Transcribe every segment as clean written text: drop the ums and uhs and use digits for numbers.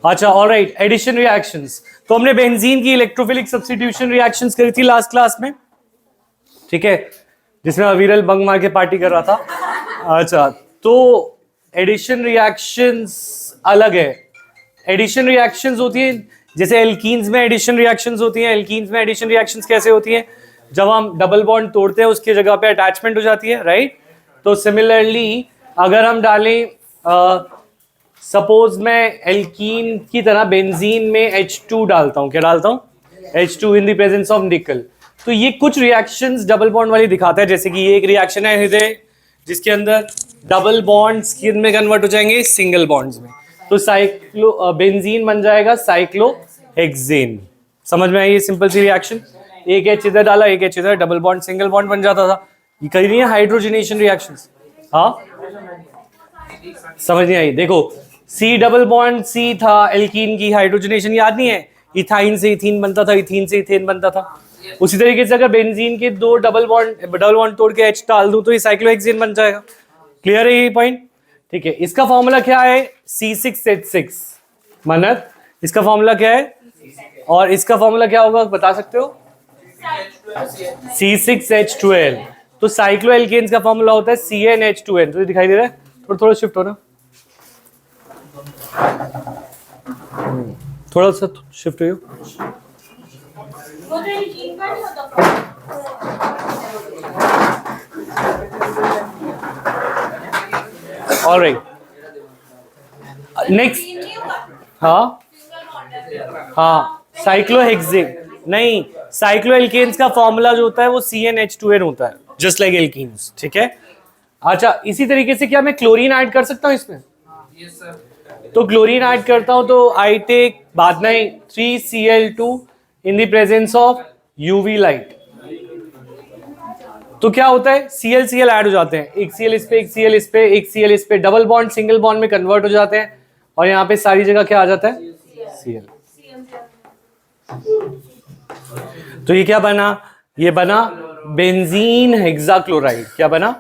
अच्छा alright, addition reactions. तो हमने बेंजीन की इलेक्ट्रोफिलिक सब्स्टिट्यूशन रिएक्शंस करी थी लास्ट क्लास में, ठीक है, जिसमें अविरल बंग मार के पार्टी कर रहा था। अच्छा, तो एडिशन रिएक्शंस अलग है। एडिशन रिएक्शंस होती है जैसे एल्कीन्स में एडिशन रिएक्शंस होती हैं। एल्कीन्स में एडिशन रिएक्शंस कैसे होती हैं? जब हम डबल बॉन्ड तोड़ते हैं उसकी जगह पे अटैचमेंट हो जाती है, राइट। तो सिमिलरली अगर हम डालें सपोज मैं एल्कीन की तरह बेंजीन में H2 डालता हूं, क्या डालता हूं? H2 in the presence of निकल। तो ये कुछ रिएक्शंस डबल बॉन्ड वाली दिखाता है, जैसे कि ये एक रिएक्शन है हृदय, जिसके अंदर डबल बॉन्ड्स किन में कन्वर्ट हो जाएंगे? सिंगल बॉन्ड्स में। तो साइक्लो बेंजीन बन जाएगा साइक्लोहेक्सेन। समझ में आई ये सिंपल सी रिएक्शन? एक H इधर डाला, एक H इधर, डबल बॉन्ड सिंगल बॉन्ड बन जाता था। ये कही नहीं है हाइड्रोजनेशन रिएक्शंस। हाँ, समझ नहीं आई? देखो C डबल बॉन्ड C था एल्कीन की, हाइड्रोजनेशन याद नहीं है? इथाइन से इथीन बनता था, इथीन से इथेन बनता था। उसी तरीके से अगर बेंजीन के दो डबल बॉन्ड तोड़ के H डाल दूं तो ये साइक्लोहेक्सेन बन जाएगा। क्लियर है ये पॉइंट? ठीक है, इसका फॉर्मूला क्या है? C6H6। मनत, इसका फॉर्मूला क्या है? और इसका फॉर्मूला क्या होगा बता सकते हो? C6H12। तो साइक्लोएल्केन्स का फॉर्मूला होता है CnH2n। तो दिखाई दे रहा है? थोड़ा थोड़ा शिफ्ट हो ना, थोड़ा सा शिफ्ट हो। Alright, next. हाँ हाँ, साइक्लोहेक्सेन नहीं, साइक्लोएल्केन्स का फॉर्मूला जो होता है वो CnH2n होता है, जस्ट लाइक एल्कीन्स, ठीक है। अच्छा, इसी तरीके से क्या मैं क्लोरीन ऐड कर सकता हूं इसमें? Yes sir. तो क्लोरीन ऐड करता हूं तो आई टेक बाद में 3Cl2 in the presence of UV light. तो क्या होता है? Cl ऐड हो जाते हैं, एक Cl इस पे, एक Cl इस पे, एक Cl इस पे, डबल बॉन्ड सिंगल बॉन्ड में कन्वर्ट हो जाते हैं और यहाँ पे सारी जगह क्या आ जाता है? Cl। तो ये क्या बना? ये बना बेंजीन हेक्साक्लोराइड। क्या बना?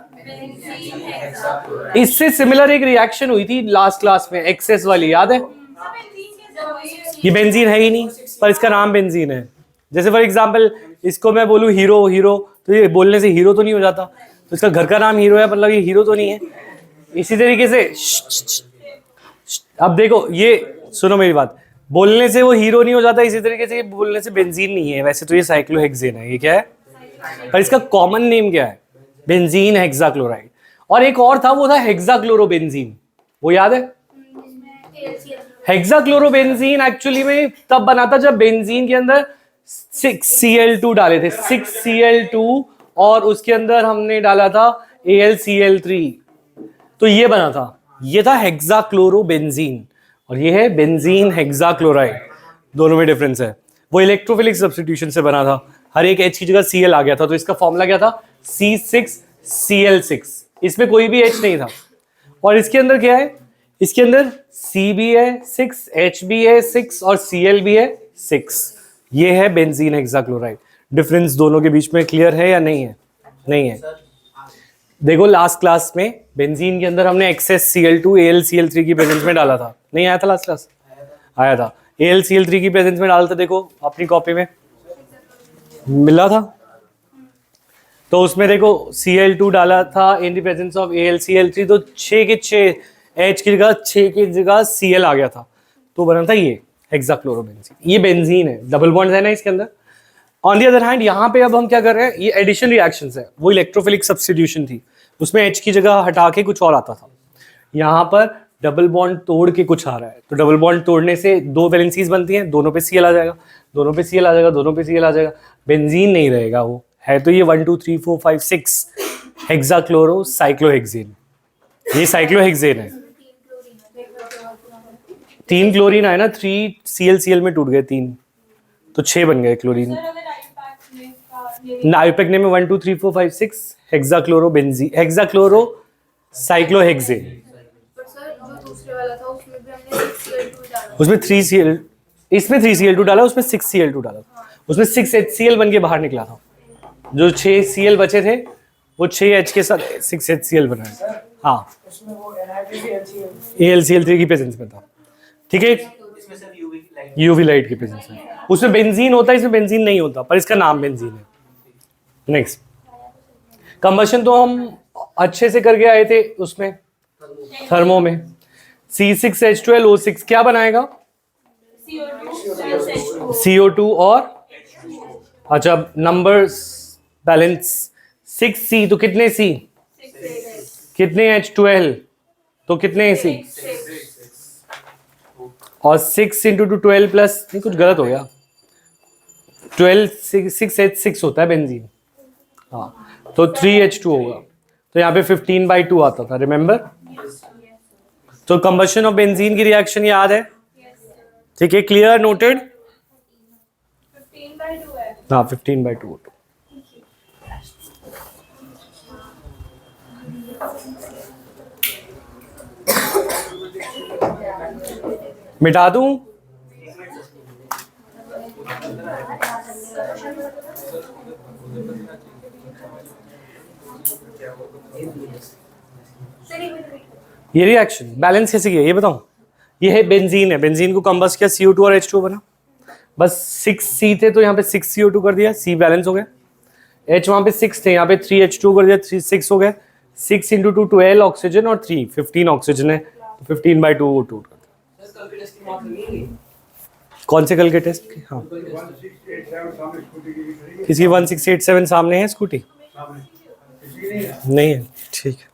इससे सिमिलर एक रिएक्शन हुई थी लास्ट क्लास में, एक्सेस वाली, याद है? ये बेंजीन है ही नहीं पर इसका नाम बेंजीन है। जैसे फॉर एग्जांपल इसको मैं बोलूं हीरो हीरो, तो ये बोलने से हीरो तो नहीं हो जाता, तो इसका घर का नाम हीरो है, मतलब ये हीरो तो नहीं है। इसी तरीके से अब देखो, ये सुनो मेरी बात, बोलने से वो हीरो नहीं हो जाता, इसी तरीके से ये बोलने से बेंजीन नहीं है। वैसे तो ये साइक्लोहेक्सेन है। ये क्या है? पर इसका कॉमन नेम क्या है? Benzene hexachloride. और एक और था, वो था हेक्साक्लोरोबेंजीन, वो याद है? हेक्साक्लोरोबेंजीन एक्चुअली में तब बना था जब बेंजीन के अंदर 6Cl2 डाले थे, 6Cl2, और उसके अंदर हमने डाला था AlCl3, तो ये बना था। ये था हेक्साक्लोरोबेंजीन और ये है बेंजीन हेक्साक्लोराइड। दोनों में डिफरेंस है। वो इलेक्ट्रोफिलिक सब्स्टिट्यूशन से बना था, हर एक H की जगह Cl आ गया था, तो इसका फॉर्मूला क्या था? C6Cl6। इसमें कोई भी H नहीं था। और इसके अंदर क्या है? इसके अंदर C भी है 6, H भी है 6 और Cl भी है 6। ये है बेंजीन हेक्साक्लोराइड। डिफरेंस दोनों के बीच में क्लियर है या नहीं है? नहीं है। देखो लास्ट क्लास में बेंजीन के अंदर हमने एक्सेस Cl2 AlCl3 की प्रेजेंस में डाला था, नहीं आया था लास्ट क्लास? आया था। AlCl3 की प्रेजेंस में डालते, देखो अपनी कॉपी में मिला था। तो उसमें देखो Cl2 डाला था in the presence of AlCl3, तो 6 के 6 H की जगह 6 की जगह Cl आ गया था, तो बना था ये हेक्साक्लोरोबेंजीन। ये बेंजीन है, डबल बॉन्ड है ना इसके अंदर। ऑन दी अदर हैंड यहाँ पे अब हम क्या कर रहे हैं? ये एडिशन रिएक्शंस है, वो इलेक्ट्रोफिलिक सब्स्टिट्यूशन थी, उसमें H की जगह हटा के कुछ और आता था। यहाँ पर डबल बॉन्ड तोड़ के कुछ आ रहा है, तो डबल बॉन्ड तोड़ने से दो वैलेंसीज बनती हैं, दोनों पे Cl आ जाएगा, दोनों पे Cl आ जाएगा, दोनों पे Cl आ जाएगा। बेंजीन नहीं रहेगा, वो है तो ये 1 2 3 4 5 6 हेक्साक्लोरो साइक्लोहेक्सेन। ये साइक्लोहेक्सेन है। 3 क्लोरीन आए ना, 3 Cl में टूट गए 3, तो 6 बन गए क्लोरीन। आईयूपैक नेम में 1 2 3 4 5 6 हेक्साक्लोरोबेंजीन, हेक्साक्लोरो साइक्लोहेक्सेन। उसमें 3Cl, इसमें 3Cl2 डाला, उसमें 6Cl2 डाला, उसमें 6HCl बन के बाहर निकला था। जो 6Cl बचे थे वो 6H के साथ 6HCl बनाए। हाँ, AlCl3 की प्रेजेंस में था, ठीक है। यूवी लाइट की प्रेजेंस में। उसमें बेंजीन होता है, इसमें बेंजीन नहीं होता, पर इसका नाम बेंजीन है। नेक्स्ट, कंबशन तो हम अच्छे से करके आए थे उसमें, थर्मो में। C6H12O6 क्या बनाएगा? CO2 और, अच्छा नंबर्स बैलेंस, 6C तो कितने C, कितने H12 तो कितने C, और 6 इंटू 12 प्लस, नहीं कुछ गलत हो गया, 12 6H6 होता है बेंजीन, हाँ तो 3H2 होगा, तो यहाँ पे 15/2 आता था, रिमेंबर। तो कंबशन ऑफ बेंजीन की रिएक्शन याद है? ठीक है, क्लियर, नोटेड? 15/2 है। हाँ 15/2। मिटा दूं? ये रिएक्शन बैलेंस कैसे किया ये बताऊं? ये है बेंजीन, है बेंजीन को कंबस्ट किया, CO2 और H2 बना, बस 6C थे तो यहाँ पे 6CO2 कर दिया, C बैलेंस हो गया। H वहां पे 6 थे, यहाँ पे 3H2 कर दिया, 6 हो गया। 6 इंटू 2 12 ऑक्सीजन और 3 15 ऑक्सीजन है, तो 15/2 O2 कर दिया। कौन से कल के टेस्ट के? हाँ, किसी 1687 सामने है स्कूटी? नहीं है, ठीक है।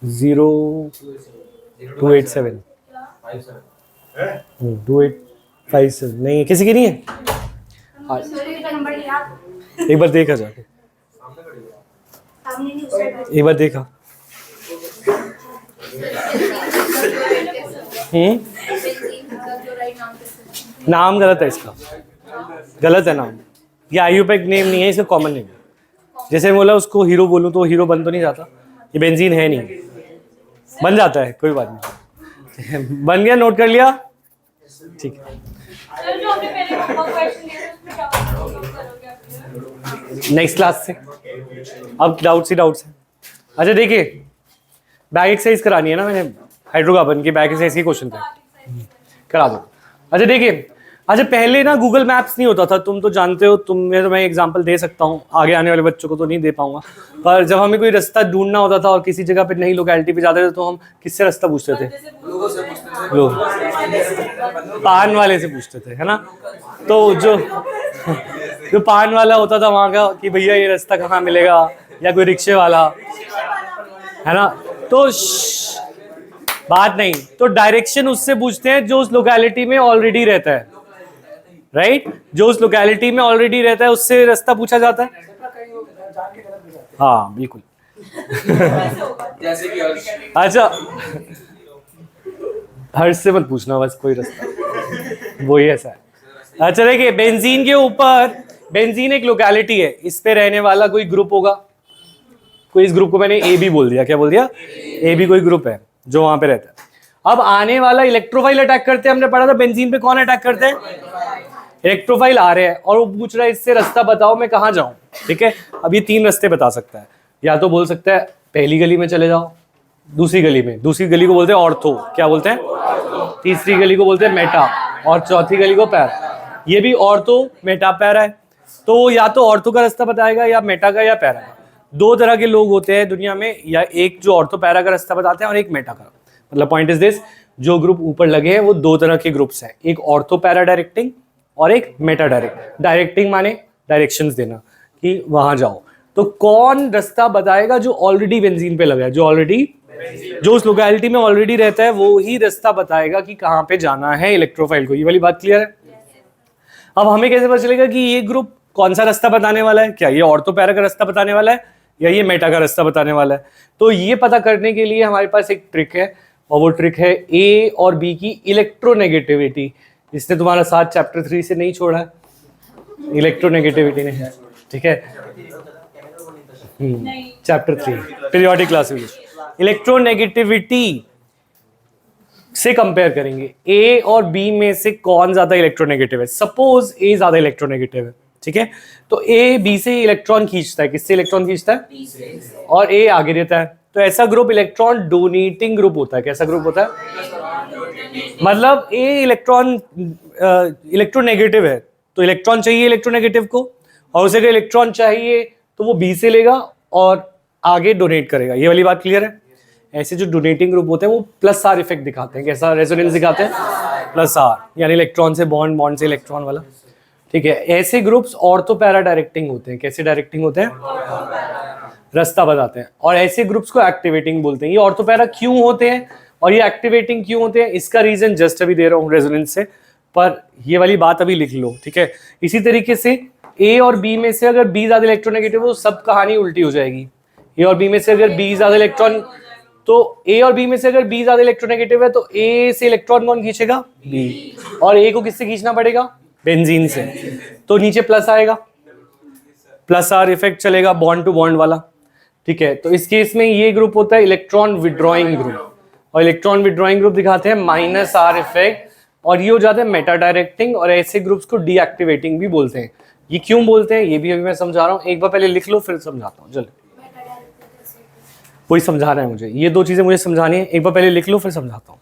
0287 2857 नहीं है, किसी की नहीं है। एक बार देखा जाके, एक बार देखा। नाम गलत है इसका, गलत है नाम, ये आयुपेक नेम नहीं है, इसका कॉमन नेम है। जैसे बोला उसको हीरो बोलूं तो हीरो बन तो नहीं जाता, ये बेंजीन है नहीं, बन जाता है, कोई बात नहीं। बन गया, नोट कर लिया, ठीक है। नेक्स्ट क्लास से, अब डाउट्स ही डाउट्स है। अच्छा देखिए, बैक एक्सरसाइज करानी है ना मैंने, हाइड्रोकार्बन की बैक एक्सरसाइज के क्वेश्चन थे, करा दो। अच्छा देखिए, अच्छा पहले ना गूगल मैप्स नहीं होता था, तुम तो जानते हो, तुम्हें तो मैं एग्जांपल दे सकता हूँ, आगे आने वाले बच्चों को तो नहीं दे पाऊंगा, पर जब हमें कोई रास्ता ढूंढना होता था और किसी जगह पे नई लोकेलिटी पे जाते थे तो हम किससे रास्ता पूछते थे? लोग, पान वाले से पूछते थे, है ना। तो जो पान वाला होता था वहाँ का कि भैया ये रास्ता कहाँ मिलेगा, या कोई रिक्शे वाला, है ना। तो बात नहीं, तो डायरेक्शन उससे पूछते हैं जो उस लोकेलिटी में ऑलरेडी रहता है, राइट जो उस लोकेलिटी में ऑलरेडी रहता है उससे रास्ता पूछा जाता है। हाँ बिल्कुल। अच्छा हर्ष से मत पूछना बस कोई रास्ता, वो ही ऐसा है। अच्छा देखिए, बेंजीन के ऊपर, बेंजीन एक लोकेलिटी है, इस पे रहने वाला कोई ग्रुप होगा, कोई इस ग्रुप को मैंने ए बी बोल दिया, क्या बोल दिया? ए बी कोई ग्रुप है जो वहां पे रहता है। अब आने वाला इलेक्ट्रोफाइल अटैक करते हैं, हमने पढ़ा था बेंजीन पे कौन अटैक करते हैं? इलेक्ट्रोफाइल आ रहे हैं और वो पूछ रहा है इससे रास्ता बताओ मैं कहाँ जाऊं, ठीक है। अब ये 3 रास्ते बता सकता है, या तो बोल सकता है पहली गली में चले जाओ, दूसरी गली में, दूसरी गली को बोलते हैं ऑर्थो, क्या बोलते हैं? तीसरी गली को बोलते हैं मेटा, और चौथी गली को पैरा। ये भी ऑर्थो मेटा पैरा है, तो या तो ऑर्थो का रास्ता बताएगा या मेटा का या पैरा का। 2 तरह के लोग होते हैं दुनिया में, या एक जो ऑर्थो पैरा का रास्ता बताते हैं और एक मेटा का। मतलब पॉइंट इज दिस, जो ग्रुप ऊपर लगे हैं वो 2 तरह के ग्रुप्स हैं, एक ऑर्थो पैरा डायरेक्टिंग और एक मेटा डायरेक्ट। डायरेक्टिंग माने डायरेक्शंस देना कि वहां जाओ। तो कौन रास्ता बताएगा? जो ऑलरेडी बेंजीन पे लगा है, जो ऑलरेडी, जो उस लोकेलिटी में ऑलरेडी रहता है, वो ही रास्ता बताएगा कि कहाँ पे जाना है इलेक्ट्रोफाइल को। ये वाली बात क्लियर है? अब हमें कैसे पता चलेगा कि ये ग्रुप कौन सा रास्ता बताने वाला है? क्या ये ऑर्थो पैरा का रास्ता बताने वाला है या ये मेटा का रास्ता बताने वाला है? तो ये पता करने के लिए हमारे पास एक ट्रिक है, और वो ट्रिक है ए और बी की इलेक्ट्रोनेगेटिविटी। इसने तुम्हारा साथ चैप्टर 3 से नहीं छोड़ा है, इलेक्ट्रोनेगेटिविटी ने, ठीक है। चैप्टर 3 पीरियोडिक क्लासिफिकेशन, इलेक्ट्रोनेगेटिविटी से कंपेयर करेंगे ए और बी में से कौन ज्यादा इलेक्ट्रोनेगेटिव है। सपोज ए ज्यादा इलेक्ट्रोनेगेटिव है, ठीक है, तो ए बी से इलेक्ट्रॉन खींचता है, किससे इलेक्ट्रॉन खींचता है? और ए आगे देता है। तो ऐसा ग्रुप इलेक्ट्रॉन डोनेटिंग ग्रुप होता है। कैसा ग्रुप होता है? मतलब ए इलेक्ट्रॉन इलेक्ट्रोनेगेटिव है तो इलेक्ट्रॉन चाहिए इलेक्ट्रोनेगेटिव को, और उसे अगर इलेक्ट्रॉन चाहिए तो वो बी से लेगा और आगे डोनेट करेगा। ये वाली बात क्लियर है? ऐसे जो डोनेटिंग ग्रुप होते हैं वो प्लस आर इफेक्ट दिखाते हैं। कैसा रेजोनेंस दिखाते हैं? प्लस आर, यानी इलेक्ट्रॉन से बॉन्ड, बॉन्ड से इलेक्ट्रॉन वाला। ठीक है, ऐसे ग्रुप्स ऑर्थो पैरा डायरेक्टिंग होते हैं। कैसे डायरेक्टिंग होते हैं? रास्ता बताते हैं। और ऐसे ग्रुप्स को एक्टिवेटिंग बोलते हैं। ये ऑर्थो पैरा क्यों होते हैं और ये एक्टिवेटिंग क्यों होते हैं, इसका रीजन जस्ट अभी दे रहा हूँ रेजोनेंस से, पर ये वाली बात अभी लिख लो। ठीक है, इसी तरीके से ए और बी में से अगर बी ज्यादा इलेक्ट्रोनेगेटिव हो, सब कहानी उल्टी हो जाएगी। ए और बी में से अगर बी ज्यादा इलेक्ट्रॉन, तो ए और बी में से अगर बी ज्यादा इलेक्ट्रोनेगेटिव है तो ए से इलेक्ट्रॉन कौन खींचेगा? बी। और ए को किससे खींचना पड़ेगा? बेंजीन से। तो नीचे प्लस आएगा, प्लस आर इफेक्ट चलेगा, बॉन्ड टू बॉन्ड वाला। ठीक है, तो इस केस में ये ग्रुप होता है इलेक्ट्रॉन विड्रॉइंग ग्रुप, और इलेक्ट्रॉन विड्रॉइंग ग्रुप दिखाते हैं माइनस आर इफेक्ट, और ये हो जाते हैं मेटा डायरेक्टिंग। और ऐसे ग्रुप्स को डीएक्टिवेटिंग भी बोलते हैं। ये क्यों बोलते हैं ये भी अभी मैं समझा रहा हूँ, एक बार पहले लिख लो फिर समझाता हूँ। चलो, वही समझा रहा है मुझे, ये दो चीजें मुझे समझानी है, एक बार पहले लिख लो फिर समझाता हूँ।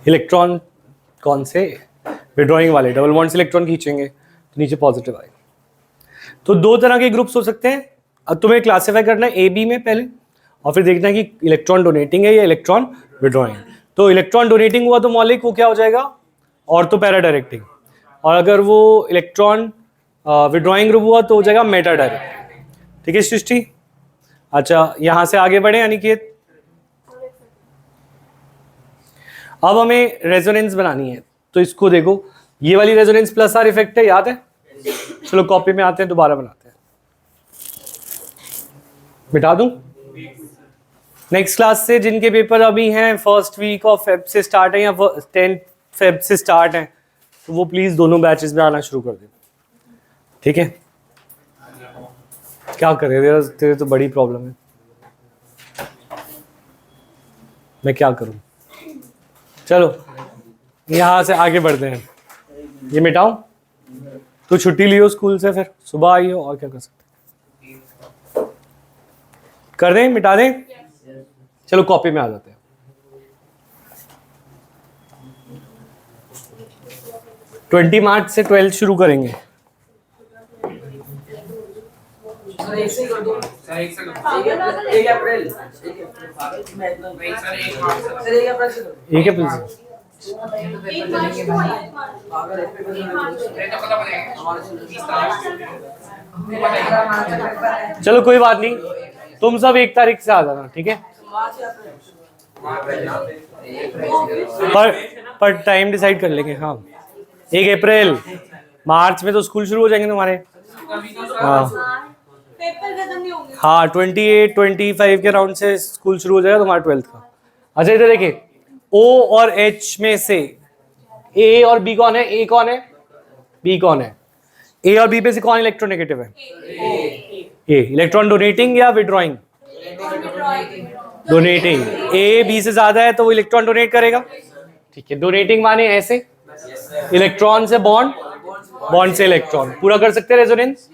इलेक्ट्रॉन कौन से? विड्रॉइंग वाले डबल बॉन्ड से इलेक्ट्रॉन खींचेंगे तो नीचे पॉजिटिव आएगा। तो दो तरह के ग्रुप्स हो सकते हैं। अब तुम्हें क्लासिफाई करना है ए बी में पहले, और फिर देखना है कि इलेक्ट्रॉन डोनेटिंग है या इलेक्ट्रॉन विड्रॉइंग। तो इलेक्ट्रॉन डोनेटिंग हुआ तो मौलिक वो क्या हो जाएगा? Ortho para directing. और अगर वो इलेक्ट्रॉन विड्रॉइंग ग्रुप हुआ तो हो जाएगा मेटा डायरेक्टिंग। ठीक है सृष्टि? अच्छा, यहां से आगे बढ़े अनिकेत। अब हमें रेजोनेंस बनानी है, तो इसको देखो, ये वाली रेजोनेंस प्लस आर इफेक्ट है, याद है? चलो कॉपी में आते हैं, दोबारा बनाते हैं। मिटा दूं? नेक्स्ट क्लास से जिनके पेपर अभी हैं फर्स्ट वीक ऑफ फेब से स्टार्ट है या 10 फेब से स्टार्ट है, तो वो प्लीज दोनों बैचेस में आना शुरू कर दें। ठीक है? क्या करें, तेरे तो बड़ी प्रॉब्लम है, मैं क्या करूं? चलो यहां से आगे बढ़ते हैं। ये मिटाऊं? तो छुट्टी लियो स्कूल से, फिर सुबह आई हो, और क्या कर सकते? कर दें, मिटा दें? चलो कॉपी में आ जाते हैं। ट्वेंटी मार्च से 12th शुरू करेंगे। एक अप्रैल से चलो कोई बात नहीं, तुम सब 1 तारीख से आ जाना। ठीक है, पर टाइम डिसाइड कर लेंगे। हाँ, 1 अप्रैल। मार्च में तो स्कूल शुरू हो जाएंगे तुम्हारे। हाँ 28 25 के राउंड से स्कूल शुरू हो जाएगा तुम्हारा 12th का। अच्छा इधर देखिए, O और H में से A और B कौन है? A कौन है? B कौन है? A और B में से कौन इलेक्ट्रोनेगेटिव है? A। इलेक्ट्रॉन डोनेटिंग या विड्रॉइंग? डोनेटिंग। A B से ज्यादा है तो वो इलेक्ट्रॉन डोनेट करेगा। ठीक है, डोनेटिंग माने ऐसे इलेक्ट्रॉन से बॉन्ड, बॉन्ड से इलेक्ट्रॉन। पूरा कर सकते हैं रेजोनेंस?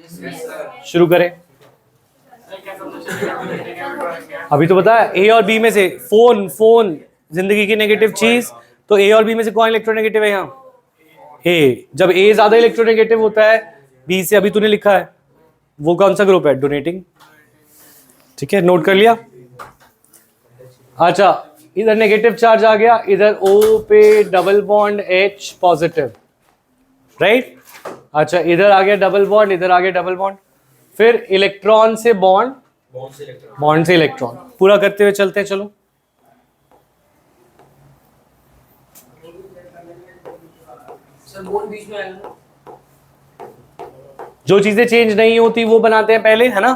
शुरू करें। अभी तो पता है A और B में से फोन, फोन जिंदगी की नेगेटिव चीज, तो A और B में से कौन इलेक्ट्रोनेगेटिव है? यहाँ A। जब A ज्यादा इलेक्ट्रोनेगेटिव होता है B से, अभी तूने लिखा है, वो कौन सा ग्रुप है? डोनेटिंग। ठीक है, नोट कर लिया? अच्छा, इधर नेगेटिव चार्ज आ गया, इधर O पे double bond H positive, right? अच्छा, इधर आ गया डबल बॉन्ड, इधर आ गया डबल बॉन्ड, फिर इलेक्ट्रॉन से बॉन्ड, बॉन्ड से इलेक्ट्रॉन। पूरा करते हुए चलते हैं, चलो। जो चीजें चेंज नहीं होती वो बनाते हैं पहले, है ना,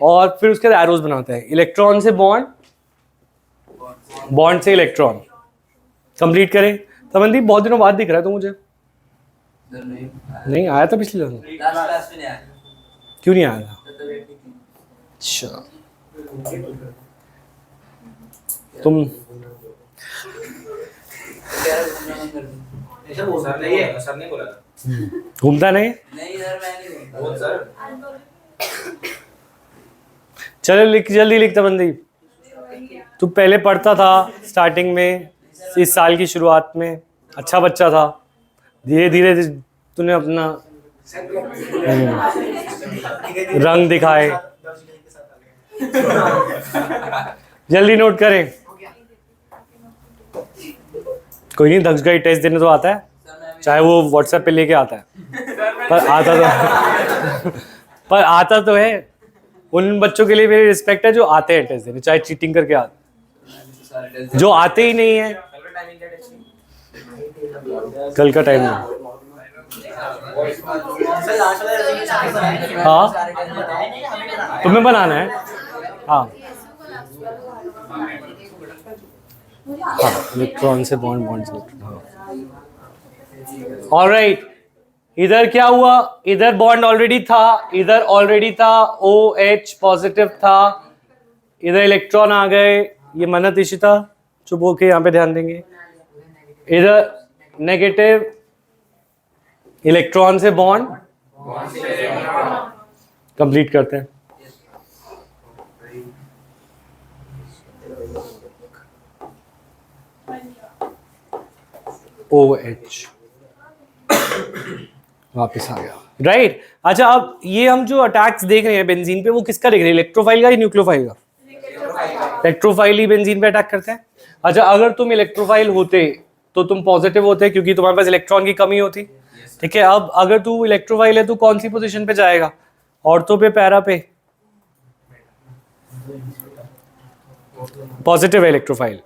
और फिर उसके बाद एरोज बनाते हैं। इलेक्ट्रॉन से बॉन्ड, बॉन्ड से इलेक्ट्रॉन। कंप्लीट करें। तमनदीप बहुत दिनों बाद दिख रहा है तो मुझे नहीं आया था पिछले दिन। क्यों नहीं आया था? अच्छा, तुम घूमता नहीं? चलो लिख, जल्दी लिख तमनदीप। तू पहले पढ़ता था स्टार्टिंग में, इस साल की शुरुआत में अच्छा बच्चा था, धीरे धीरे तूने अपना रंग दिखाए। जल्दी नोट करें। कोई नहीं, दक्ष का टेस्ट देने तो आता है, चाहे वो व्हाट्सएप पे लेके आता है, पर आता तो है। उन बच्चों के लिए मेरी रिस्पेक्ट है जो आते हैं टेस्ट देने, चाहे चीटिंग करके आते। जो आते ही नहीं है, कल का टाइम नहीं। हाँ तुम्हें बनाना है। हाँ इलेक्ट्रॉन से बॉन्ड, बॉन्ड से इलेक्ट्रॉन। ऑलराइट, इधर क्या हुआ, इधर बॉन्ड ऑलरेडी था, इधर ऑलरेडी था, OH पॉजिटिव था, इधर इलेक्ट्रॉन आ गए। ये मनत इशिता चुप होके यहाँ पे ध्यान देंगे। इधर नेगेटिव इलेक्ट्रॉन से बॉन्ड कंप्लीट करते हैं। OH वापस आ गया, राइट। अच्छा, अब ये हम जो अटैक्स देख रहे हैं बेंजीन पे, वो किसका देख रहे हैं, इलेक्ट्रोफाइल का या न्यूक्लियोफाइल का? इलेक्ट्रोफाइल ही बेंजीन पे अटैक करते हैं। अच्छा, अगर तुम इलेक्ट्रोफाइल होते तो तुम पॉजिटिव होते क्योंकि तुम्हारे पास इलेक्ट्रॉन की कमी होती, ठीक है। अब अगर तू इलेक्ट्रोफाइल है तो कौन सी पोजीशन पे जाएगा, ऑर्थो पे, पैरा पे? पॉजिटिव है इलेक्ट्रोफाइल।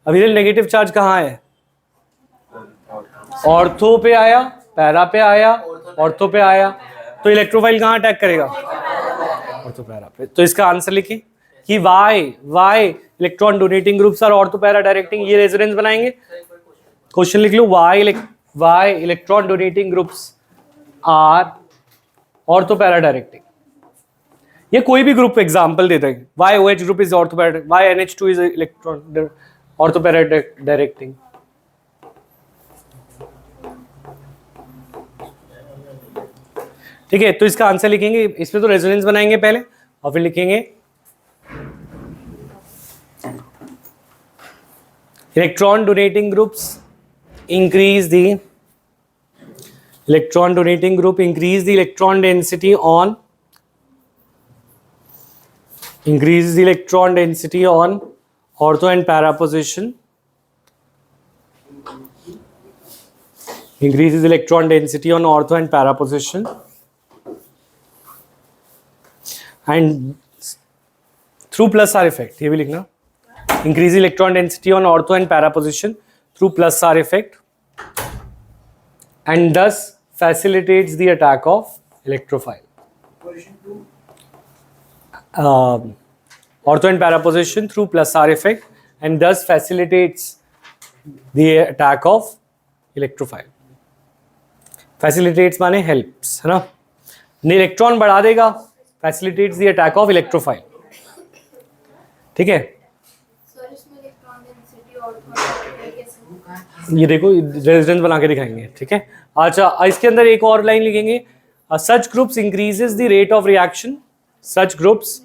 अब इधर नेगेटिव चार्ज कहाँ है, ऑर्थो पे आया, पैरा पे आया, ऑर्थो पे आया, तो इलेक्ट्रोफाइल कहाँ अटैक करेगा, ऑर्थो पैरा पे। तो इसका आंसर लिखिए कि why electron donating groups are ortho para directing. ये रेजोनेंस बनाएंगे, क्वेश्चन लिख लो, why electron donating groups are ortho para directing. ये कोई भी ग्रुप एग्जांपल देते हैं, why OH group is ortho para, why NH2 is electron ortho para directing. ठीक है, तो इसका आंसर लिखेंगे, इसमें तो रेजोनेंस बनाएंगे पहले और फिर लिखेंगे electron donating groups increase the electron donating group increase the electron density on ortho and para position, increases electron density on ortho and para position, and through plus R effect, ये भी लिखना, increase electron density on ortho and para position through plus R effect, and thus facilitates the attack of electrophile. Ortho and para position through plus R effect, and thus facilitates the attack of electrophile. Facilitates माने helps, है ना, electron बढ़ा देगा, facilitates the attack of electrophile, ठीक है। ये देखो resistance बना के दिखाएंगे, ठीक है। अच्छा, इसके अंदर एक और लाइन लिखेंगे, such groups increases the rate of reaction, such groups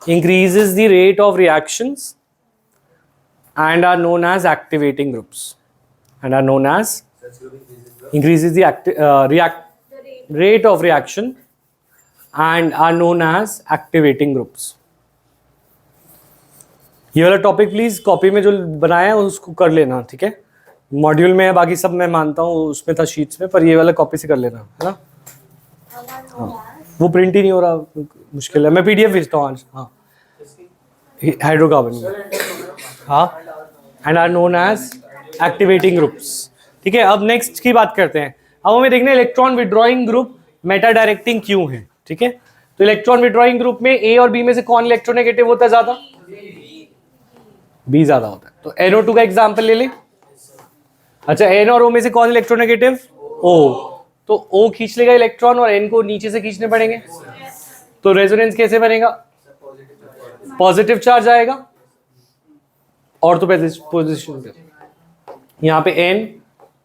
increases the rate of reactions and are known as activating groups, and are known as increases the rate of reaction and are known as activating groups. ये वाला topic please copy में जो बनाया है उसको कर लेना, ठीक है। मॉड्यूल में है, बाकी सब मैं मानता हूँ उसमें था शीट्स में, पर ये वाला कॉपी से कर लेना, है ना। हाँ, वो प्रिंट ही नहीं हो रहा, मुश्किल है। मैं PDF भेजता हूँ आज। हाँ, हाइड्रोकार्बन, हाँ, and are known as activating groups, ठीक है। अब नेक्स्ट की बात करते हैं। अब हमें देखना है electron withdrawing group Meta directing क्यों है, ठीक है। तो इलेक्ट्रॉन विड्रॉइंग ग्रुप में A और B में से कौन इलेक्ट्रोनेगेटिव होता है ज्यादा, B ज्यादा होता है। तो NO2 का एग्जांपल ले ले। अच्छा, N और O में से कौन इलेक्ट्रोनेगेटिव, O, तो O खींच लेगा इलेक्ट्रॉन और N को नीचे से खींचने पड़ेंगे, तो रेजोनेंस कैसे बनेगा, पॉजिटिव चार्ज आएगा ऑर्थो पोजीशन पे, यहाँ पे N,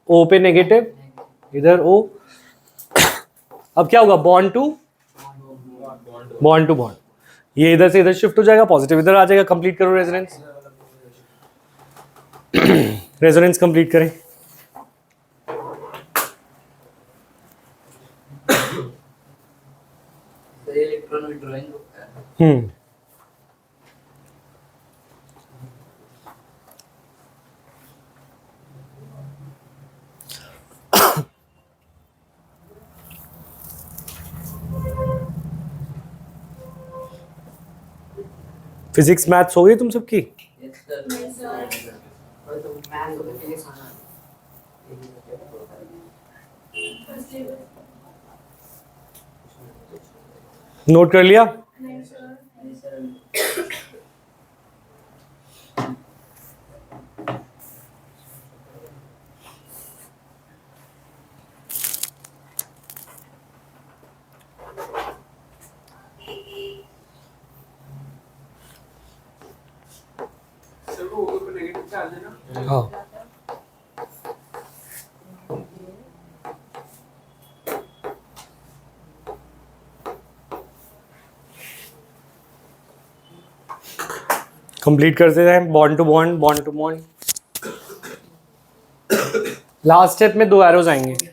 O पे नेगेटिव, इधर O। अब क्या होगा, बॉन्ड टू बॉन्ड, ये इधर से इधर शिफ्ट हो जाएगा, पॉजिटिव इधर आ जाएगा, कंप्लीट करो रेजोनेंस। रेजोनेंस कंप्लीट करें। इलेक्ट्रॉन विड्रॉइंग फिजिक्स मैथ्स हो गई तुम सबकी? नोट कर लिया? हाँ, कंप्लीट करते जाएं। Bond to bond, bond to bond. Last step में 2 एरोज आएंगे।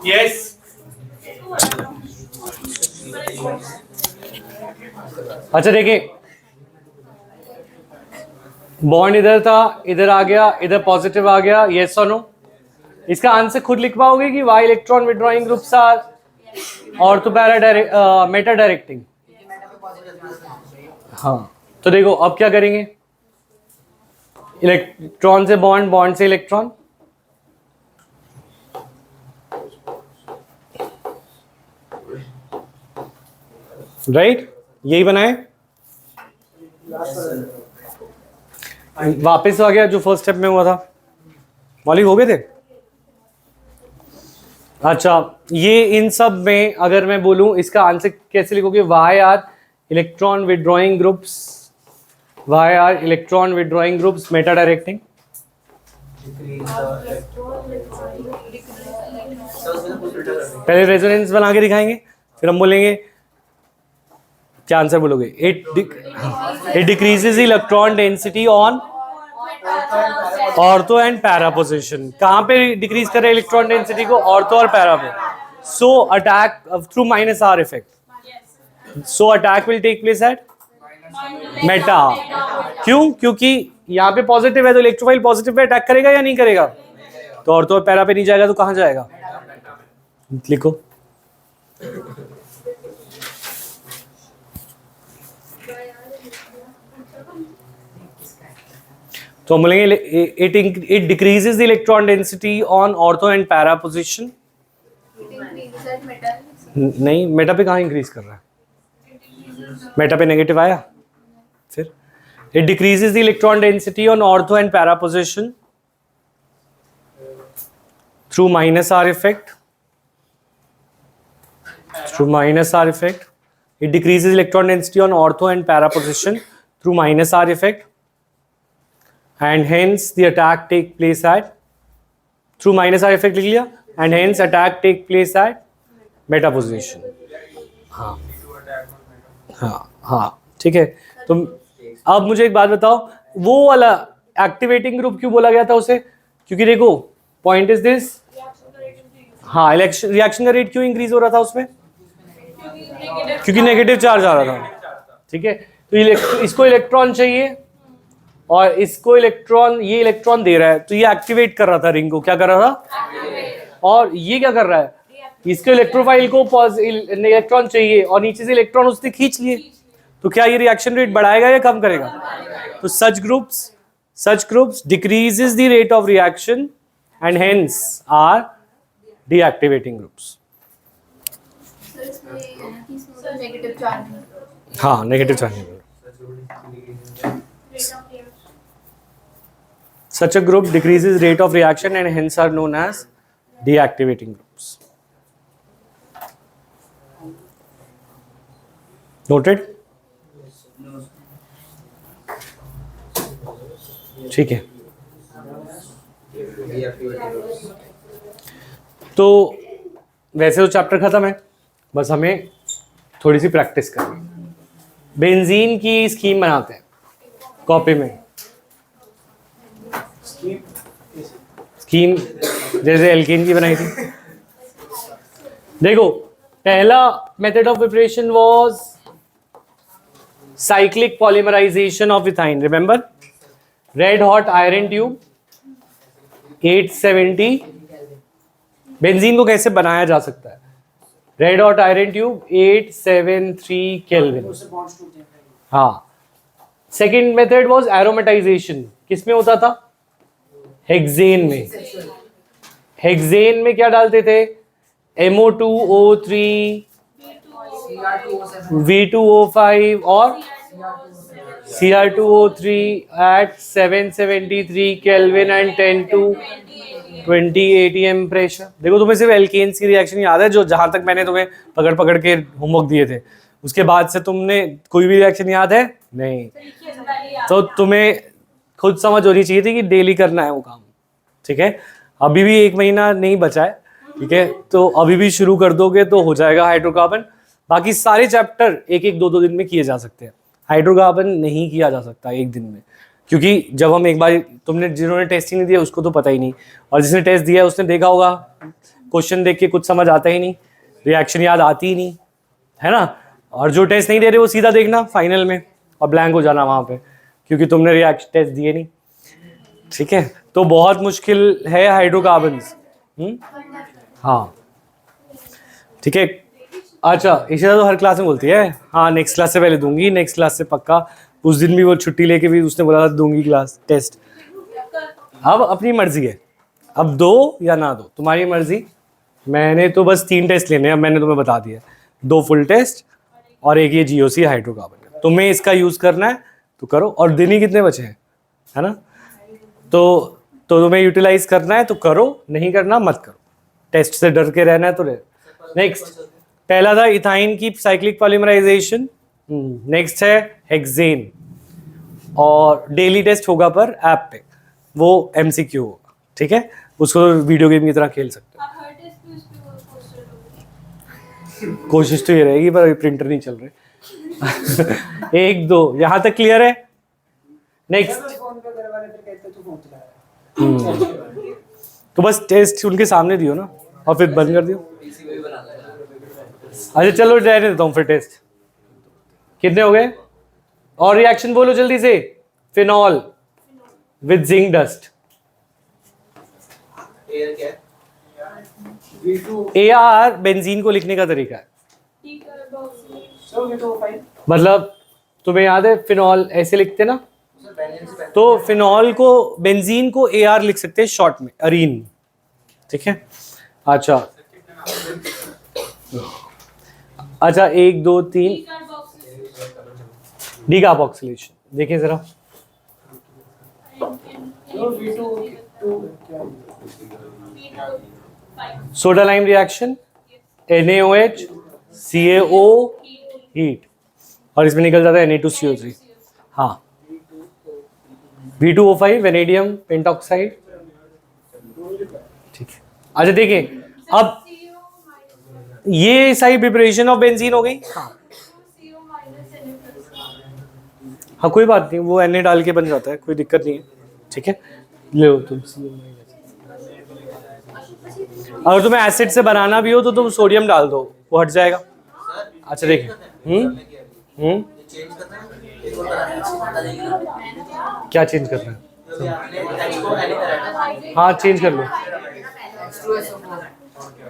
यस, अच्छा देखिए, बॉन्ड इधर था, इधर आ गया, इधर पॉजिटिव आ गया, यस और नो? इसका आंसर खुद लिख पाओगे कि why electron withdrawing groups are ortho para meta directing? हाँ, तो देखो अब क्या करेंगे, इलेक्ट्रॉन से बॉन्ड, बॉन्ड से इलेक्ट्रॉन, राइट? यही बनाए, वापस आ गया जो फर्स्ट स्टेप में हुआ था। मौलिक हो गए थे? अच्छा, ये इन सब में अगर मैं बोलूं इसका आंसर कैसे लिखोगे? Why are electron withdrawing groups, why are electron withdrawing groups meta directing? पहले रेजोनेंस बना के दिखाएंगे, फिर हम बोलेंगे क्या आंसर बोलोगे? It decreases electron density on ortho and para position. कहां पे डिक्रीज कर रहे हैं इलेक्ट्रॉन डेंसिटी को? ऑर्थो और पैरा पे। So attack through minus R effect, so attack will take place at meta. क्यों? क्योंकि यहाँ पे पॉजिटिव है तो इलेक्ट्रोफाइल पॉजिटिव पे अटैक करेगा या नहीं करेगा? तो ऑर्थो और पैरा पे नहीं जाएगा तो कहां जाएगा? लिखो, तो हम बोलेंगे it decreases the electron density on ortho and para position. नहीं, मेटा पे कहाँ इंक्रीज कर रहा है? मेटा पे नेगेटिव आया। फिर it decreases the electron density on ortho and para position through minus R effect, through minus R effect. It decreases electron density on ortho and para position through minus R effect, and hence the attack take place at through minus R effect लिख लिया, and hence attack take place at meta position. हाँ हाँ हाँ, ठीक है। तो अब मुझे एक बात बताओ, वो वाला एक्टिवेटिंग ग्रुप क्यों बोला गया था उसे? क्योंकि देखो पॉइंट इज दिस, हाँ, रिएक्शन का रेट क्यों इंक्रीज हो रहा था उसमें? क्योंकि नेगेटिव चार्ज आ रहा था। ठीक है, तो इसको इलेक्ट्रॉन चाहिए और इसको इलेक्ट्रॉन, ये इलेक्ट्रॉन दे रहा है, तो ये एक्टिवेट कर रहा था रिंग को। क्या कर रहा था? और ये क्या कर रहा है? इसके इलेक्ट्रोफाइल को इलेक्ट्रॉन चाहिए और नीचे से इलेक्ट्रॉन उसने खींच लिए, तो क्या ये रिएक्शन रेट बढ़ाएगा या कम करेगा? तो such groups decreases the rate of reaction and hence are deactivating groups. Negative charge. हाँ, negative charge. Such a group decreases rate of reaction and hence are known as deactivating groups. Noted? ठीक है, तो वैसे तो chapter खत्म है, बस हमें थोड़ी सी प्रैक्टिस करनी। बेंजीन की स्कीम बनाते हैं कॉपी में। स्कीम जैसे एल्केन की बनाई थी। देखो, पहला method of preparation was cyclic polymerisation of ethyne. Remember, red hot iron tube 870। Benzene को कैसे बनाया जा सकता है? Red hot iron tube 873 kelvin. हाँ, सेकेंड मेथड वाज एरोमेटाइजेशन। किसमें होता था? हेक्सेन में। हेक्सेन में क्या डालते थे? MO2O3, V2O5 और Cr2O3 at 773 Kelvin and 10 to 20 atm pressure. देखो, तुम्हें सिर्फ एल्केन्स की रिएक्शन याद है, जो जहां तक मैंने तुम्हें पकड़ पकड़ के होमवर्क दिए थे। उसके बाद से तुमने कोई भी रिएक्शन याद है? नहीं। तो तुम्हें खुद समझ होनी चाहिए थी कि डेली करना है वो काम। ठीक है, अभी भी 1 महीना नहीं बचा है। ठीक है, तो अभी भी शुरू कर दोगे तो हो जाएगा हाइड्रोकार्बन। बाकी सारे चैप्टर 1-2 दिन में किए जा सकते हैं। हाइड्रोकार्बन नहीं किया जा सकता 1 दिन में, क्योंकि जब हम एक बार, जिन्होंने टेस्ट ही नहीं दिया उसको तो पता ही नहीं, और जिसने टेस्ट दिया उसने देखा होगा क्वेश्चन देख के कुछ समझ आता ही नहीं, रिएक्शन याद आती ही नहीं, है ना। और जो टेस्ट नहीं दे रहे वो सीधा देखना फाइनल में और ब्लैंक हो जाना वहाँ पे, क्योंकि तुमने रिएक्शन टेस्ट दिए नहीं। ठीक है, तो बहुत मुश्किल है हाइड्रोकार्बन्स। हाँ, ठीक है। अच्छा, इशिता तो हर क्लास में बोलती है हाँ नेक्स्ट क्लास से पहले दूंगी, नेक्स्ट क्लास से पक्का। उस दिन भी वो छुट्टी लेके भी उसने बोला था दूंगी क्लास टेस्ट। अब अपनी मर्जी है, अब दो या ना दो, तुम्हारी मर्जी। मैंने तो बस 3 टेस्ट लेने हैं, अब मैंने तुम्हें बता दिया, 2 फुल टेस्ट और एक ये GOC हाइड्रोकार्बन का। तुम्हें इसका यूज़ करना है तो करो, और दिन ही कितने बचे हैं, है ना। तो तुम्हें यूटिलाइज करना है तो करो, नहीं करना मत करो। टेस्ट से डर के रहना है तो रहे। नेक्स्ट, पहला था इथाइन की साइक्लिक पॉलीमराइजेशन। नेक्स्ट है हेक्सेन, और डेली टेस्ट होगा पर ऐप पे, वो MCQ होगा। ठीक है, उसको वीडियो गेम की तरह खेल सकते हो। कोशिश तो ये रहेगी, पर प्रिंटर नहीं चल रहे। 1-2 यहाँ तक क्लियर है। नेक्स्ट, तो बस टेस्ट उनके सामने दियो ना और फिर बंद कर दियो। अच्छा चलो रहने देता हूँ फिर टेस्ट। कितने हो गए? और रिएक्शन बोलो जल्दी से। Phenol with zinc dust. AR benzene को लिखने का तरीका है। मतलब तुम्हें याद है फिनॉल ऐसे लिखते ना, तो फिनॉल को, बेंजीन को AR लिख सकते हैं शॉर्ट में, अरीन। ठीक है, अच्छा 1 2 3 डीकार्बोक्सिलेशन देखिए जरा। Soda lime reaction, NaOH CaO heat, और इसमें निकल जाता है Na2CO3। हाँ, V2O5 वेनेडियम पेंटॉक्साइड। ठीक है, अच्छा देखिए, अब ये सारी प्रिपरेशन ऑफ बेंजीन हो गई। हाँ कोई बात नहीं, वो Na डाल के बन जाता है, कोई दिक्कत नहीं है। ठीक है, ले लो तुम। अगर तुम्हें एसिड से बनाना भी हो तो तुम सोडियम डाल दो, वो हट जाएगा। अच्छा देखिए, चेंज करना है, एक और बता देंगे ना। क्या चेंज करना है? तो आपने H को L करा है हाँ चेंज कर लो।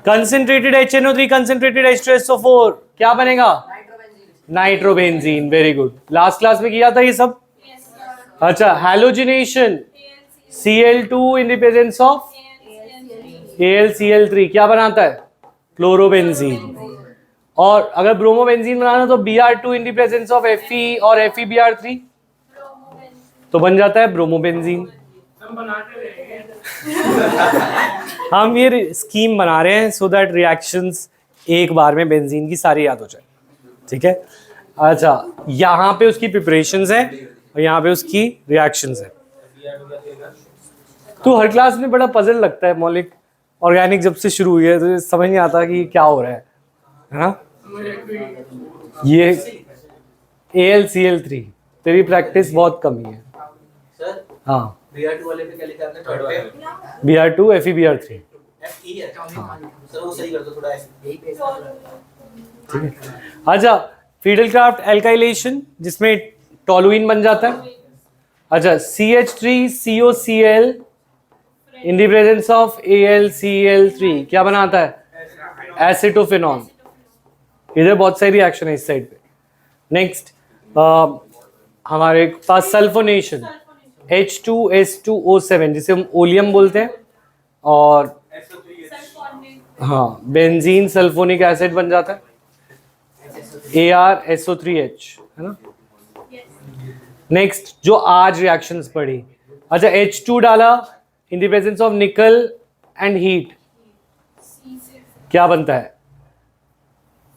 कंसंट्रेटेड HNO3 कंसंट्रेटेड H2SO4 क्या बनेगा? Nitrobenzene. Very good, last class में किया था ये सब। अच्छा, halogenation Cl2 in the presence of AlCl3 क्या बनाता है? क्लोरोबेंजीन। और अगर ब्रोमोबेंजीन बनाना तो Br2 in the presence of Fe और FeBr3 तो बन जाता है ब्रोमोबेंजीन। हम ये स्कीम बना रहे हैं सो दैट रिएक्शंस एक बार में बेंजीन की सारी याद हो जाए, ठीक है। अच्छा, यहाँ पे उसकी प्रिपरेशंस है और यहाँ पे उसकी रिएक्शंस है। तो हर क्लास में बड़ा पजल लगता है मौलिक, ऑर्गेनिक जब से शुरू हुई है तो समझ नहीं आता कि क्या हो रहा है ना। ये AlCl3 तेरी प्रैक्टिस बहुत कम ही है। सर हाँ, Br2 वाले पे क्या लिखा आपने थर्ड पे? Br2 FeBr3 Fe है। सर वो सही कर दो थोड़ा ऐसे। ठीक है। अच्छा, फीडलक्राफ्ट एल्काइलेशन जिसमें टोलुइन बन जाता है। अच्छा, CH3COCl in the presence of AlCl3 क्या बनाता है? एसिटोफिनॉल। इधर बहुत सारी रिएक्शन है इस साइड पे। नेक्स्ट हमारे पास सल्फोनेशन H2S2O7 जिसे हम ओलियम बोलते हैं, और हाँ बेंजीन सल्फोनिक एसिड बन जाता है ArSO3H, है ना। नेक्स्ट जो आज रिएक्शंस पढ़ी, अच्छा H2 डाला इन द प्रेजेंस ऑफ निकल एंड हीट क्या बनता है?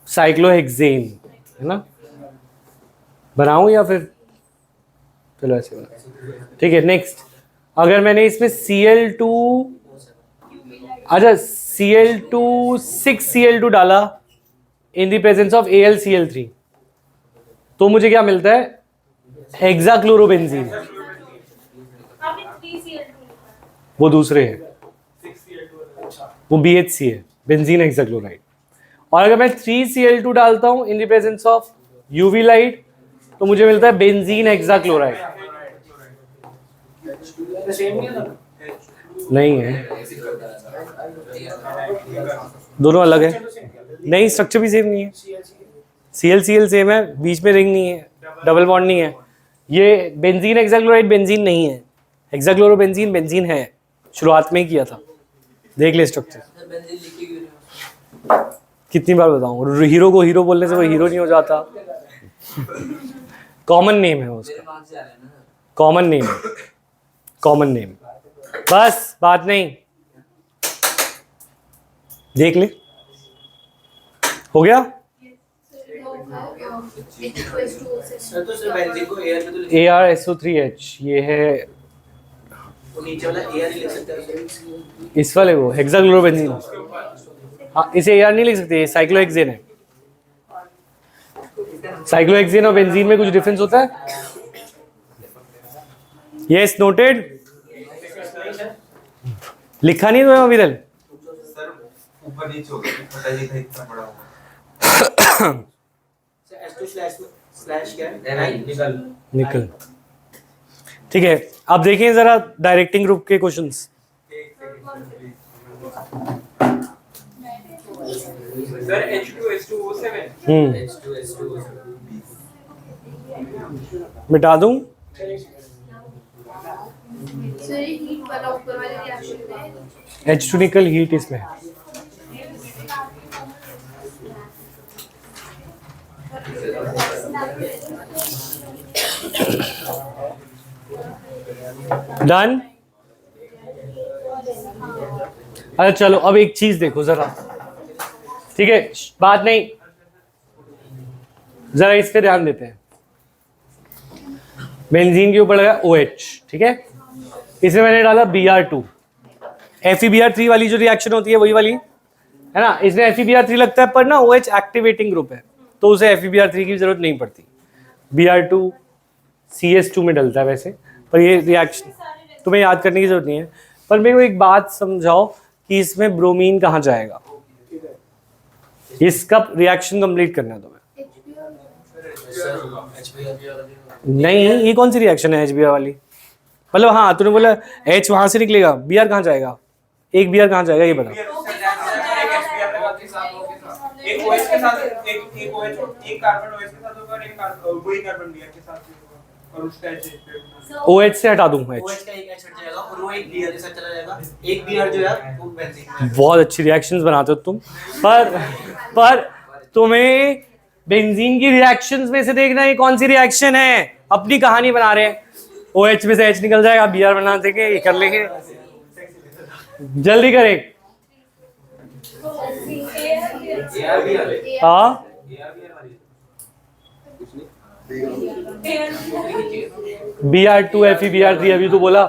साइक्लोहेक्सेन, है ना। बनाऊं या फिर चलो ऐसे बना, ठीक है। नेक्स्ट अगर मैंने इसमें Cl2 अच्छा Cl2 6Cl2 डाला in the presence of AlCl3 तो मुझे क्या मिलता है? हेक्साक्लोरोबेंजीन। वो दूसरे है, वो BHC है, बेंजीन हेक्साक्लोराइड। और अगर मैं 3Cl2 डालता हूं in the presence of UV light तो मुझे मिलता है बेंजीन हेक्साक्लोराइड। नहीं है, दोनों अलग है। नहीं, स्ट्रक्चर भी सेम नहीं है। ClCl सेम है, बीच में रिंग नहीं है, डबल बॉन्ड नहीं है। ये बेंजीन हेक्साक्लोराइड बेंजीन नहीं है, हेक्साक्लोरोबेंजीन बेंजीन है, शुरुआत में ही किया था। देख ले स्ट्रक्चर। सर बेंजीन लिखी क्यों नहीं? कितनी बार बताऊं, हीरो को हीरो बोलने से वो हीरो नहीं हो जाता। कॉमन नेम है उसका, मेरे मार्क्स से आ रहे हैं ना। कॉमन नेम, कॉमन नेम, बस बात नहीं। देख ले, हो गया। सर तो सर बेंजीन को एयर में तो लिखा ArSO3H ये है, वो नीचे वाला एयर ही लिख सकते हैं सर। इस वाले वो हेक्साक्लोरोबेंजीन। हाँ, इसे AR नहीं लिख सकते, ये साइक्लोहेक्सेन है। साइक्लोहेक्सेन और बेंजीन में कुछ डिफरेंस होता है? Yes, noted. लिखा नहीं तो विरल? सर ऊपर नीचे हो गया, पता नहीं था इतना बड़ा होगा। सर S2 स्लैश क्या है? निकल। निकल, ठीक है। अब देखिए जरा डायरेक्टिंग ग्रुप के क्वेश्चंस। सर H2S2O7 H2S2 मिटा दूं? So ये heat वाला ऊपर वाले reaction में H2 निकल हीट इसमें है। डन। अच्छा चलो अब एक चीज देखो जरा, ठीक है, बात नहीं, जरा इस पे ध्यान देते हैं। बेंजीन के ऊपर लगा OH, ठीक है, इसमें मैंने डाला Br2। FeBr3 वाली जो रिएक्शन होती है वही वाली है ना, इसमें FeBr3 लगता है पर ना OH एक्टिवेटिंग ग्रुप है तो उसे FeBr3 की जरूरत नहीं पड़ती। Br2 CS2 में डलता है वैसे, पर ये रिएक्शन तुम्हें याद करने की जरूरत नहीं है। पर मेरे को एक बात समझाओ कि इसमें ब्रोमीन कहाँ जाएगा। इसका रिएक्शन कंप्लीट करना है तुम्हें। नहीं, ये कौन सी रिएक्शन है HBr वाली? मतलब हाँ, तूने बोला H वहां से निकलेगा, Br कहाँ जाएगा? एक Br कहाँ जाएगा ये बता। एक OH के साथ एक OH एक कार्बन OH के साथ होगा और एक वही कार्बन Br के साथ होगा और उसका H OH से हटा दूं H। OH का एक H हट जाएगा और वो एक Br के साथ चला जाएगा। एक Br जो है वो बेंजीन में। बहुत अच्छी रिएक्शंस बनाते हो तुम, पर तुम्हें बेंजीन की रिएक्शंस में से देखना ये कौन सी रिएक्शन है। अपनी कहानी बना रहे हैं। OH में से H निकल जाएगा, Br बना देंगे, ये कर लेंगे। जल्दी करें। हाँ, Br2 FeBr3 अभी तो बोला।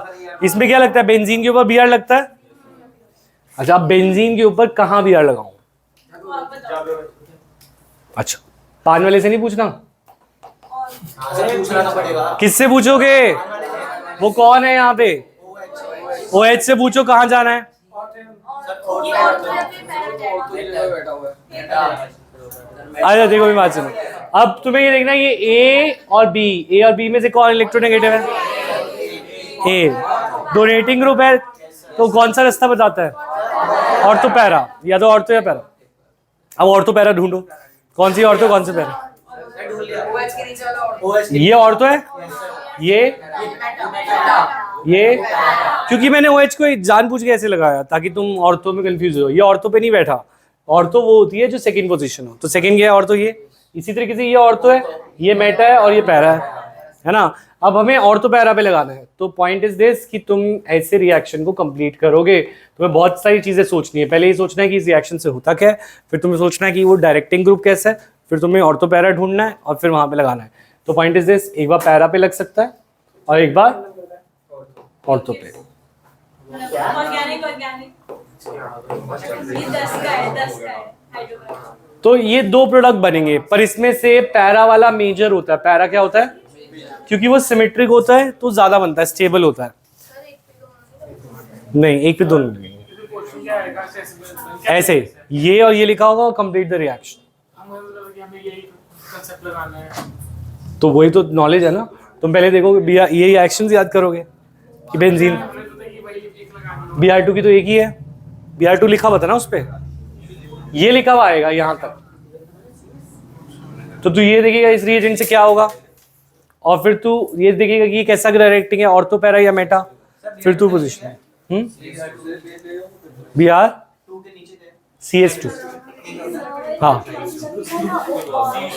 इसमें क्या लगता है? बेंजीन के ऊपर Br लगता है। अच्छा, अब बेंजीन के ऊपर कहाँ Br लगाऊं? अच्छा, पान वाले से नहीं पूछना, पूछना पड़ेगा। किससे पूछोगे? वो कौन है यहाँ पे? OH से पूछो कहाँ जाना है। अच्छा देखो मेरी बात सुनो, अब तुम्हें ये देखना है ये A और B में से कौन इलेक्ट्रोनेगेटिव है? A। डोनेटिंग ग्रुप है तो कौन सा रास्ता बताता है? ऑर्थो पैरा, या तो ऑर्थो या पैरा। अब ऑर्थो पैरा ढूंढो, कौन सी ऑर्थो कौन सी पैरा? ये ऑर्थो है, ये क्योंकि मैंने OH को जानबूझ के ऐसे लगाया ताकि तुम ऑर्थो में कंफ्यूज हो। ये ऑर्थो पे नहीं बैठा। ऑर्थो वो होती है जो सेकंड पोजीशन हो, तो सेकंड क्या है? ऑर्थो। ये इसी तरीके से ये ऑर्थो है, ये मेटा है और ये पैरा है ना। अब हमें ऑर्थो पैरा पे लगाना है। तो पॉइंट इज दिस कि तुम ऐसे रिएक्शन को कंप्लीट करोगे, तुम्हें बहुत सारी चीजें सोचनी है। पहले ये सोचना है कि इस रिएक्शन से होता क्या है, फिर तुम्हें सोचना है कि वो डायरेक्टिंग ग्रुप कैसा है, फिर तुम्हें ऑर्थो पैरा ढूंढना है और फिर वहां पे लगाना है। तो पॉइंट इज दिस, एक बार पैरा पे लग सकता है और एक बार ऑर्थो पे। तो ये दो प्रोडक्ट बनेंगे, पर इसमें से पैरा वाला मेजर होता है। पैरा क्या होता है? क्योंकि वो सिमेट्रिक होता है तो ज्यादा बनता है, स्टेबल होता है। नहीं, एक पे दोनों ऐसे ये और ये लिखा होगा, कंप्लीट द रिएक्शन। तो वही तो नॉलेज है ना। तुम पहले देखोगे ये रिएक्शंस याद करोगे कि बेंजीन Br2 की तो एक ही है, Br2 लिखा हुआ था ना उस पे, ये लिखा हुआ आएगा यहां तक। तो तू ये देखिएगा इस रिएजेंट से क्या होगा, और फिर तू ये देखिएगा कि ये कैसा डायरेक्टिंग है, ऑर्थो पैरा या मेटा, फिर तू पोजीशन है Br2 CH2। हाँ,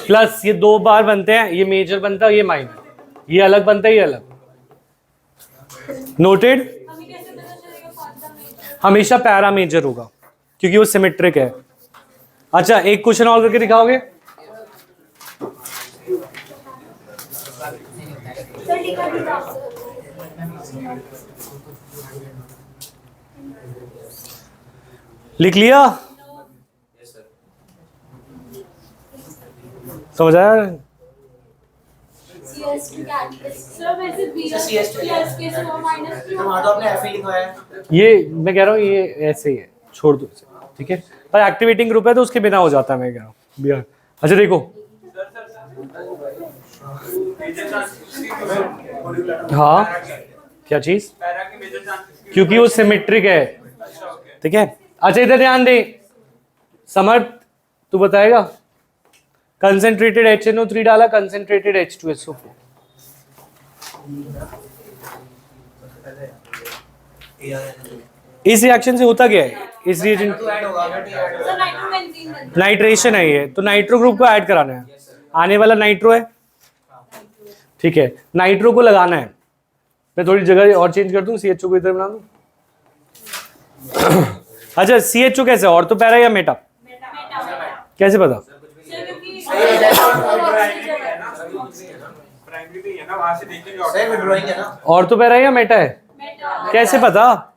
प्लस ये दो बार बनते हैं, ये मेजर बनता है, ये माइनर, ये अलग बनता है, ये अलग। नोटेड? हमेशा पैरा मेजर होगा क्योंकि वो सिमेट्रिक है। अच्छा, एक क्वेश्चन और करके दिखाओगे? लिख लिया? समझ आया? ये मैं कह रहा हूँ ये ऐसे ही है, छोड़ दो इसे, ठीक है। पर एक्टिवेटिंग ग्रुप है तो उसके बिना हो जाता है, मैं कह रहा हूँ Br। अच्छा देखो, हाँ क्या चीज? क्योंकि वो सिमेट्रिक है, ठीक है। अच्छा इधर ध्यान दे समर्थ, तू बताएगा। कंसेंट्रेटेड HNO3 डाला, कंसेंट्रेटेड H2SO4। इस रिएक्शन से होता क्या है? इस रिएजेंट नाइट्रेशन है ये, तो नाइट्रो ग्रुप को ऐड कराना है। आने वाला नाइट्रो है, ठीक है। नाइट्रो को लगाना है। मैं थोड़ी जगह और चेंज कर दूं, CHO को इधर बना दूं। अच्छा CHO कैसे, ऑर्थो पैरा या मेटा? कैसे पता? ऑर्थो पैरा या मेटा है, कैसे पता?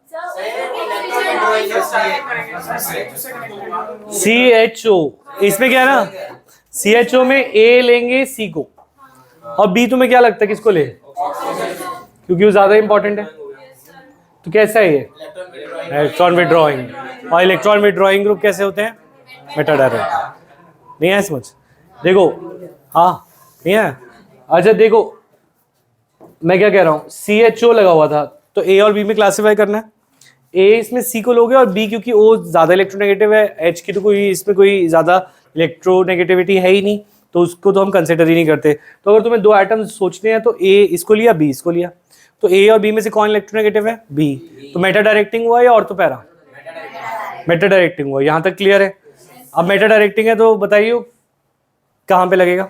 CHO, इसमें क्या है ना, CHO में A लेंगे C को, और B तुम्हें क्या लगता है किसको ले? क्योंकि वो ज्यादा इंपॉर्टेंट है। तो कैसा है ये? Electron withdrawing. और इलेक्ट्रॉन विड्रॉइंग ग्रुप कैसे होते हैं? Meta direct. नहीं है समझ? देखो, हाँ नहीं है। अच्छा देखो, मैं क्या कह रहा हूँ, CHO लगा हुआ था तो A और B में क्लासिफाई करना है। A इसमें C को लोगे और B क्योंकि O ज्यादा इलेक्ट्रोनेगेटिव है, H की तो कोई इसमें कोई ज्यादा इलेक्ट्रोनेगेटिविटी है ही नहीं, तो उसको तो हम कंसिडर ही नहीं करते। तो अगर तुम्हें दो एटम्स सोचने हैं तो A इसको लिया, B इसको लिया, तो A और B में से कौन इलेक्ट्रोनेगेटिव है? B। तो मेटा डायरेक्टिंग हुआ या ऑर्थो पैरा? मेटा डायरेक्टिंग हुआ। यहाँ तक क्लियर है? अब मेटा डायरेक्टिंग है तो बताइए कहाँ पे लगेगा?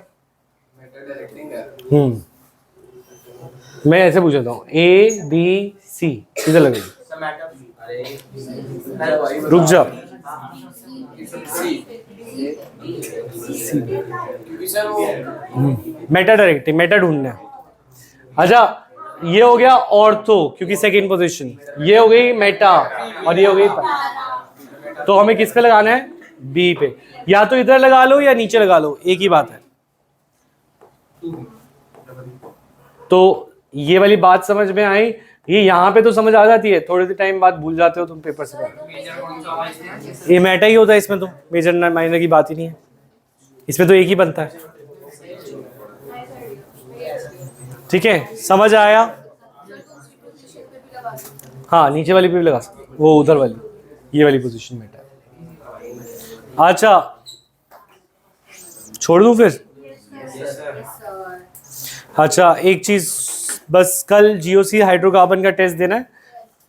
मैं ऐसे पूछ रहा हूँ, A B C किधर लगेगी? रुक जा, मेटा डायरेक्टिंग, मेटा ढूंढना है। अच्छा ये हो गया ऑर्थो क्योंकि सेकंड पोजीशन, ये हो गई मेटा और ये हो गई पैरा। तो हमें किस पे लगाना है? बी पे। या तो इधर लगा लो या नीचे लगा लो, एक ही बात है। तो ये वाली बात समझ में आई? ये यहाँ पे तो समझ आ जाती है, थोड़े टाइम बाद भूल जाते हो तुम पेपर से। ये मेटा ही होता है इसमें, तो मेजर माइनर की बात ही नहीं है, इसमें तो एक ही बनता है। ठीक है, समझ आया? हाँ नीचे वाली पे भी लगा सकते, वो उधर वाली, ये वाली पोजीशन मेटा है। अच्छा छोड़ दूं फिर? अच्छा एक चीज बस, कल GOC हाइड्रोकार्बन का टेस्ट देना है,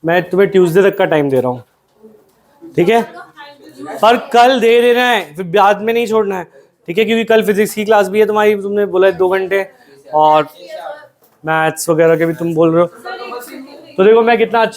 मैं तुम्हें ट्यूसडे तक का टाइम दे रहा हूँ, ठीक है? पर कल दे देना है, फिर बाद में नहीं छोड़ना है, ठीक है? क्योंकि कल फिजिक्स की क्लास भी है तुम्हारी, तुमने बोला है 2 घंटे, और मैथ्स वगैरह के भी तुम बोल रहे हो। तो देखो मैं कितना अच्छा